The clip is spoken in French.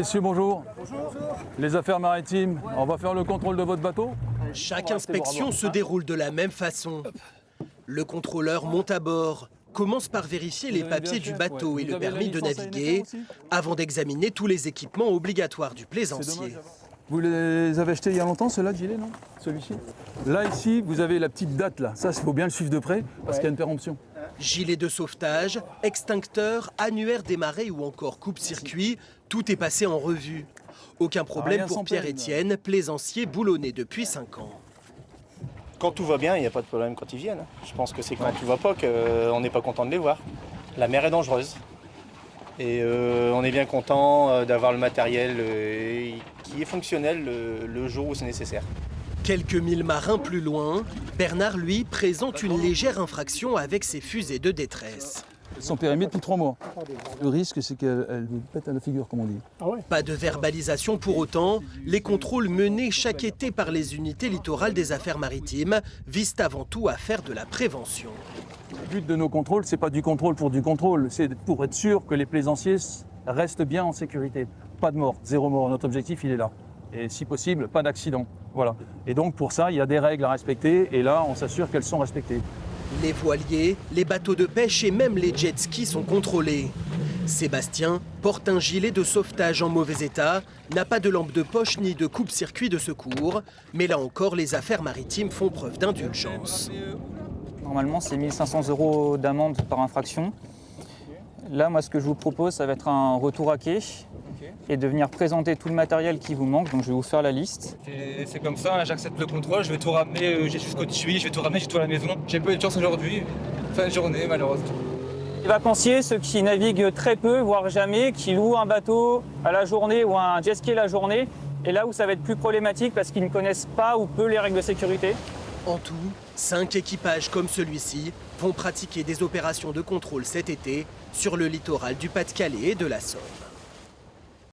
Messieurs, bonjour. Bonjour. Les affaires maritimes, on va faire le contrôle de votre bateau. Chaque inspection se déroule de la même façon. Le contrôleur monte à bord, commence par vérifier les papiers du bateau et le permis de naviguer, avant d'examiner tous les équipements obligatoires du plaisancier. Vous les avez achetés il y a longtemps, ceux-là de gilet, non? Celui-ci. Là, ici, vous avez la petite date, là. Ça, il faut bien le suivre de près, parce qu'il y a une péremption. Gilet de sauvetage, extincteur, annuaire démarré ou encore coupe-circuit, tout est passé en revue. Aucun problème pour Pierre-Étienne, plaisancier boulonné depuis 5 ans. Quand tout va bien, il n'y a pas de problème quand ils viennent. Je pense que c'est quand tout va pas qu'on n'est pas content de les voir. La mer est dangereuse. Et on est bien content d'avoir le matériel qui est fonctionnel le jour où c'est nécessaire. Quelques milles marins plus loin, Bernard, lui, présente une légère infraction avec ses fusées de détresse. Elles sont périmées depuis 3 mois. Le risque, c'est qu'elles vous pètent à la figure, comme on dit. Pas de verbalisation pour autant. Les contrôles menés chaque été par les unités littorales des affaires maritimes visent avant tout à faire de la prévention. Le but de nos contrôles, c'est pas du contrôle pour du contrôle, c'est pour être sûr que les plaisanciers restent bien en sécurité. Pas de mort, 0 mort. Notre objectif, il est là. Et si possible, pas d'accident. Voilà. Et donc pour ça, il y a des règles à respecter et là, on s'assure qu'elles sont respectées. Les voiliers, les bateaux de pêche et même les jet skis sont contrôlés. Sébastien porte un gilet de sauvetage en mauvais état, n'a pas de lampe de poche ni de coupe-circuit de secours, mais là encore, les affaires maritimes font preuve d'indulgence. Normalement, c'est 1 500 € d'amende par infraction. Là, moi, ce que je vous propose, ça va être un retour à quai et de venir présenter tout le matériel qui vous manque. Donc, je vais vous faire la liste. C'est comme ça, j'accepte le contrôle, je vais tout ramener jusqu'au dessus, je vais tout ramener jusqu'à la maison. J'ai pas eu de chance aujourd'hui, fin de journée, malheureusement. Les vacanciers, ceux qui naviguent très peu, voire jamais, qui louent un bateau à la journée ou un jet ski à la journée, et là où ça va être plus problématique parce qu'ils ne connaissent pas ou peu les règles de sécurité. En tout, 5 équipages comme celui-ci vont pratiquer des opérations de contrôle cet été sur le littoral du Pas-de-Calais et de la Somme.